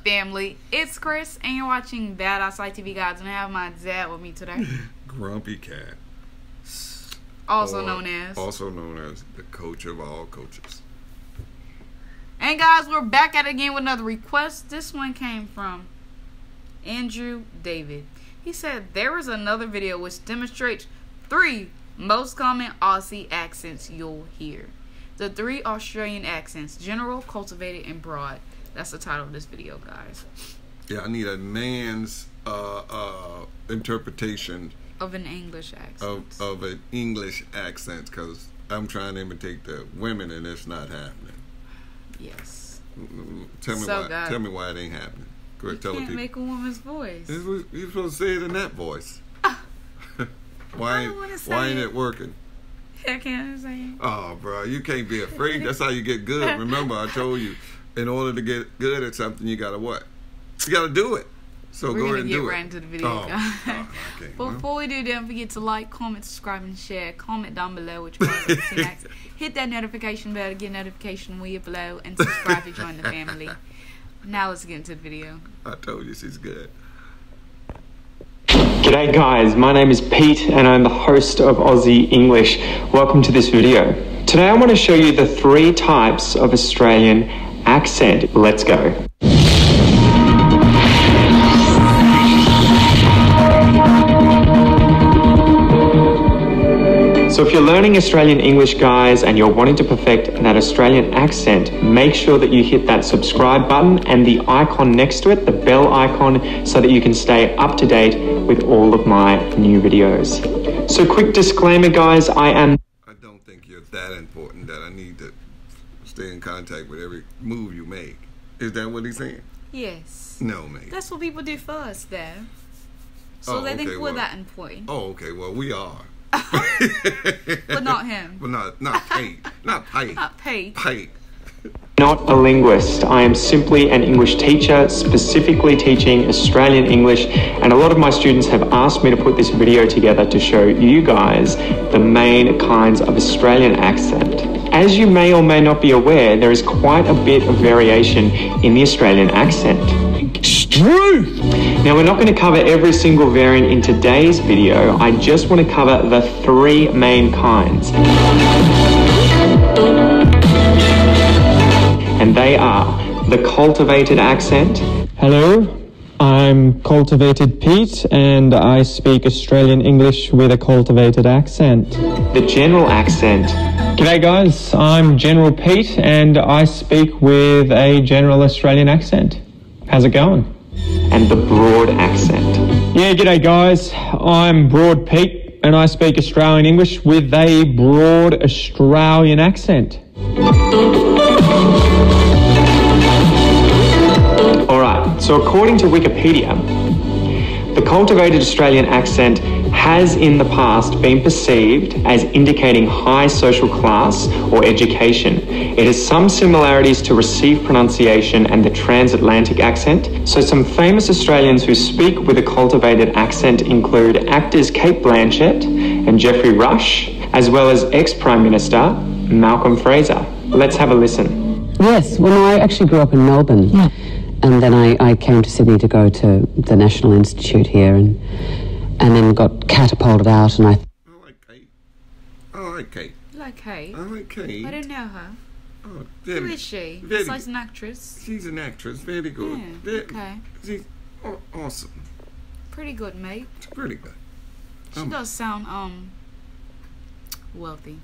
family? It's Chris, and you're watching Badass TV Guys, and I have my dad with me today. Grumpy Cat. Also known as the coach of all coaches. And guys, we're back at it again with another request. This one came from Andrew David. He said there is another video which demonstrates 3 most common Aussie accents you'll hear. The 3 Australian accents: general, cultivated, and broad. That's the title of this video, guys. Yeah, I need a man's interpretation of an English accent. Of an English accent, because I'm trying to imitate the women and it's not happening. Yes. Tell me why it ain't happening. You can't make a woman's voice. You're supposed to say it in that voice. Why ain't it working? I can't understand. Oh, bro, you can't be afraid. That's how you get good. Remember, I told you, in order to get good at something, you gotta what? You gotta do it. So go ahead and do it. We're gonna get right into the video, guys. Okay, before we do, don't forget to like, comment, subscribe, and share. Comment down below which one you see next. Hit that notification bell to get notification when you upload, and subscribe to join the family. Now let's get into the video. I told you she's good. G'day guys, my name is Pete and I'm the host of Aussie English. Welcome to this video. Today I want to show you the 3 types of Australian accent. Let's go. So if you're learning Australian English, guys, and you're wanting to perfect that Australian accent, make sure that you hit that subscribe button and the icon next to it, the bell icon, so that you can stay up to date with all of my new videos. So quick disclaimer, guys, I don't think you're that important that I need to stay in contact with every move you make. Is that what he's saying? Yes. No, mate. That's what people do first, though. So they think we're that important. Oh, okay. Well, we are. But not him. But not Pete. Not Pete. Not Pete. Pete. Not a linguist. I am simply an English teacher, specifically teaching Australian English, and a lot of my students have asked me to put this video together to show you guys the main kinds of Australian accent. As you may or may not be aware, there is quite a bit of variation in the Australian accent. Now, we're not going to cover every single variant in today's video. I just want to cover the 3 main kinds. And they are the cultivated accent. Hello, I'm Cultivated Pete and I speak Australian English with a cultivated accent. The general accent. G'day guys, I'm General Pete and I speak with a general Australian accent. How's it going? And the broad accent. Yeah, g'day guys, I'm Broad Pete and I speak Australian English with a broad Australian accent. Alright, so according to Wikipedia, the cultivated Australian accent has in the past been perceived as indicating high social class or education. It has some similarities to received pronunciation and the transatlantic accent. So some famous Australians who speak with a cultivated accent include actors Cate Blanchett and Geoffrey Rush, as well as ex-Prime Minister Malcolm Fraser. Let's have a listen. Yes, well, no, I actually grew up in Melbourne. Yeah. And then I came to Sydney to go to the National Institute here and then got catapulted out and I like Kate. I like Kate. You like Kate? I like Kate. I don't know her. Oh, who is she? Besides an actress. She's an actress. Very good. Yeah, okay. She's awesome. Pretty good, mate. Pretty good. She does sound wealthy.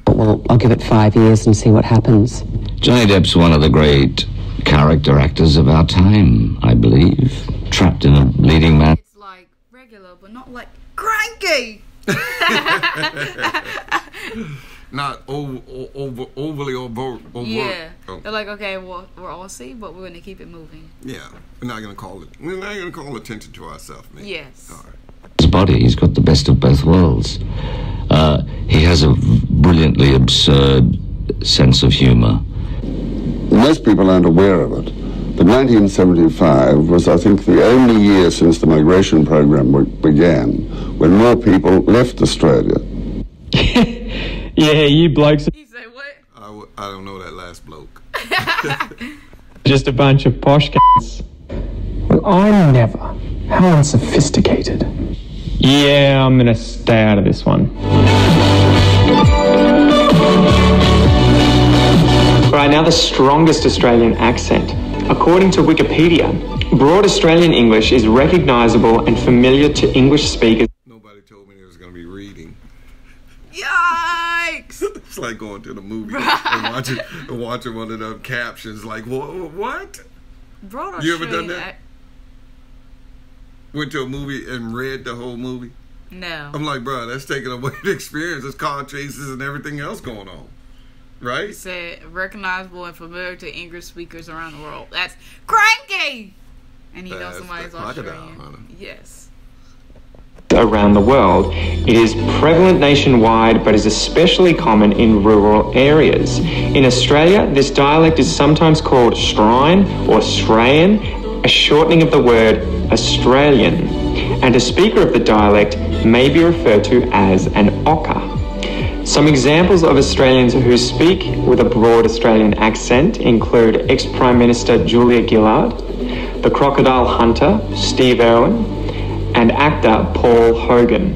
Well, I'll give it 5 years and see what happens. Johnny Depp's one of the great character actors of our time, I believe. Trapped in a leading man. It's like regular, but not like cranky. Not overly overt. Yeah. Oh. They're like, okay, well, we're Aussie, but we're going to keep it moving. Yeah. We're not going to call attention to ourselves, man. Yes. All right. His body, he's got the best of both worlds. He has a brilliantly absurd sense of humor. Most people aren't aware of it, but 1975 was, I think, the only year since the migration program began when more people left Australia. Yeah, you blokes. You say what? I don't know that last bloke. Just a bunch of posh cunts. Well, I never. How unsophisticated. Yeah, I'm gonna stay out of this one. Right, now the strongest Australian accent. According to Wikipedia, broad Australian English is recognisable and familiar to English speakers. Nobody told me it was going to be reading. Yikes! It's like going to the movie and watching one of them captions like, what? Broad You ever done that? Went to a movie and read the whole movie? No. I'm like, bro, that's taking away the experience. There's car chases and everything else going on. Right? He said, recognizable and familiar to English speakers around the world. That's cranky! And he knows somebody's Australian. Yes. Around the world, it is prevalent nationwide but is especially common in rural areas. In Australia, this dialect is sometimes called Strine or Australian, a shortening of the word Australian, and a speaker of the dialect may be referred to as an ochre. Some examples of Australians who speak with a broad Australian accent include ex-Prime Minister Julia Gillard, the crocodile hunter Steve Irwin, and actor Paul Hogan.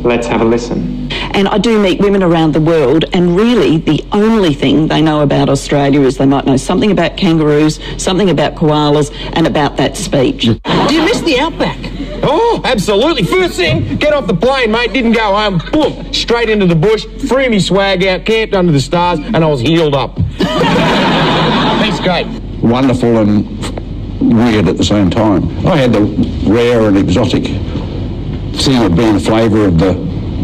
Let's have a listen. And I do meet women around the world, and really the only thing they know about Australia is they might know something about kangaroos, something about koalas, and about that speech. Do you miss the outback? Oh, absolutely. First thing, get off the plane, mate. Didn't go home. Boom, straight into the bush, threw me swag out, camped under the stars, and I was healed up. It's great. Wonderful and weird at the same time. I had the rare and exotic thing of being flavour of the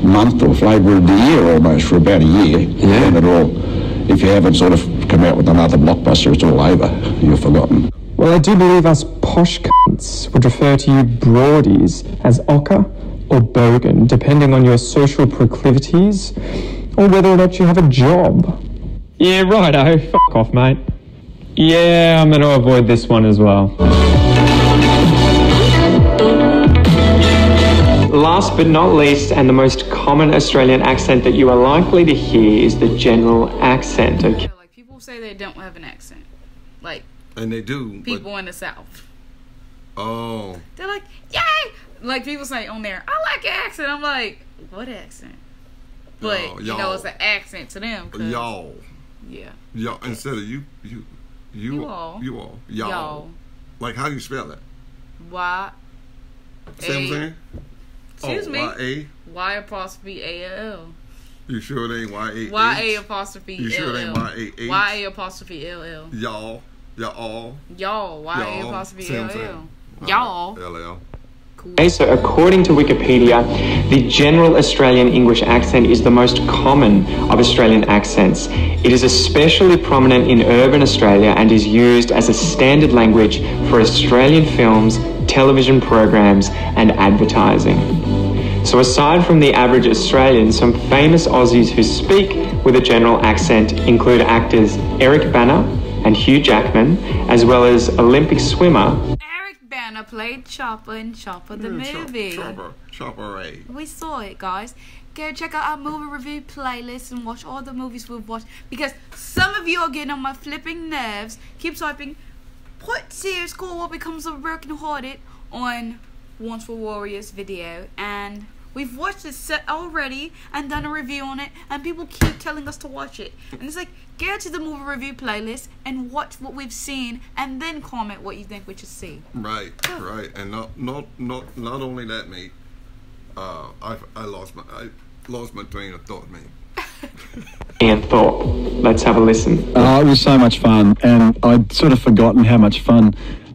month or flavour of the year almost for about a year. Yeah. And it all, if you haven't sort of come out with another blockbuster, it's all over. You're forgotten. Well, I do believe us posh cunts would refer to you broadies as ochre or bogan, depending on your social proclivities or whether or not you have a job. Yeah, righto. Fuck off, mate. Yeah, I'm going to avoid this one as well. Last but not least, and the most common Australian accent that you are likely to hear is the general accent. Okay. Yeah, like people say they don't have an accent. Like, and they do. People in the South. Oh. They're like, yay! Like people say on there, I like your accent. I'm like, what accent? But you know, it's an accent to them. Y'all. Yeah. Y'all instead of you all. Y'all. Like, how do you spell that? Y. See what I'm saying? Excuse me. Y-A? Y''A''L. You sure it ain't Y-A-H? Y''A''L. You sure it ain't Y-A-H? Y''L''. Y'all. Y'all. Y'all. Y''L''. Y'all. L-L. Cool. Okay, so according to Wikipedia, the general Australian English accent is the most common of Australian accents. It is especially prominent in urban Australia and is used as a standard language for Australian films, television programs, and advertising. So aside from the average Australian, some famous Aussies who speak with a general accent include actors Eric Bana and Hugh Jackman, as well as Olympic swimmer Banner played Chopper in Chopper the movie. Chopper. We saw it, guys. Go check out our movie review playlist and watch all the movies we've watched. Because some of you are getting on my flipping nerves. Keep typing, what series called What Becomes of Broken Hearted on Once for Warriors video. And we've watched this set already and done a review on it. And people keep telling us to watch it. And it's like, go to the movie review playlist and watch what we've seen, and then comment what you think we should see. Right, and not only that, mate. I lost my train of thought, mate. And thought. Let's have a listen. It was so much fun, and I'd sort of forgotten how much fun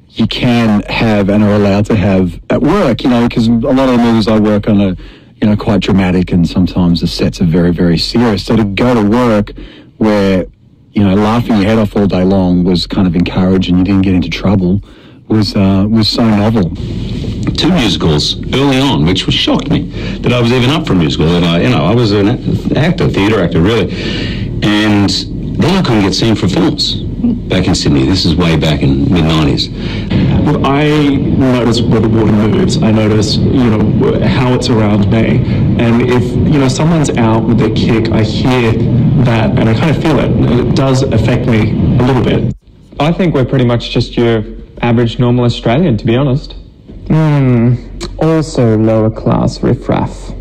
you can have and are allowed to have at work. You know, because a lot of the movies I work on are, quite dramatic, and sometimes the sets are very, very serious. So to go to work where laughing your head off all day long was kind of encouraged and you didn't get into trouble was so novel. 2 musicals early on, which shocked me that I was even up for a musical. That I was an actor, theatre actor, really. And then I couldn't get seen for films back in Sydney. This is way back in mid-90s. Well, I notice where the water moves. I notice, how it's around me. And if, someone's out with their kick, I hear that and I kind of feel it. It does affect me a little bit. I think we're pretty much just your average normal Australian, to be honest. Also lower class riffraff.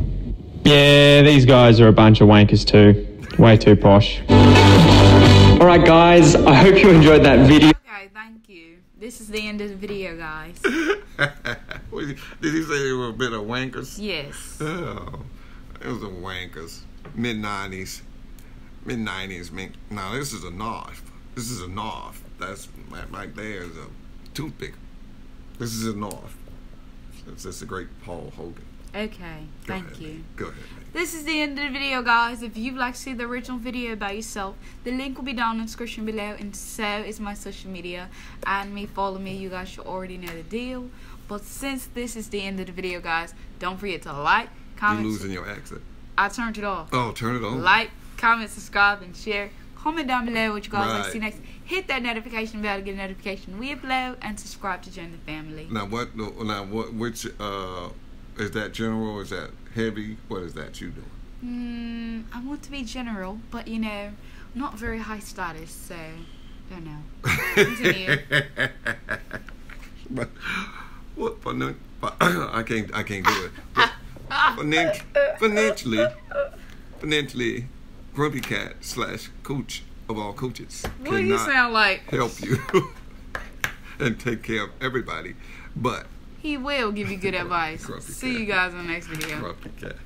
Yeah, these guys are a bunch of wankers too. Way too posh. Alright guys, I hope you enjoyed that video. Okay, thank you. This is the end of the video, guys. Did he say they were a bit of wankers? Yes. Oh, it was a wankers. Mid-90s. Mid-90s. No, this is a North. This is a North. That's right there is a toothpick. This is a North. It's a great Paul Hogan. Okay, thank you. Go ahead, man. This is the end of the video, guys. If you'd like to see the original video by yourself, the link will be down in the description below, and so is my social media. Add me, follow me, you guys should already know the deal. But since this is the end of the video, guys, don't forget to like, comment. You're losing your accent. I turned it off. Oh, turn it on. Like, comment, subscribe, and share. Comment down below what you guys like to see next. Hit that notification bell to get a notification when we upload, and subscribe to join the family. Now which is that general or is that heavy? What is that you doing? I want to be general, but you know, not very high status, so don't know. Continue. But what I can't do it. Financially, Grumpy Cat / coach of all coaches. What do you sound like? Help you and take care of everybody, but he will give you good advice. Grumpy See Cat. you guys in the next video. Grumpy Cat.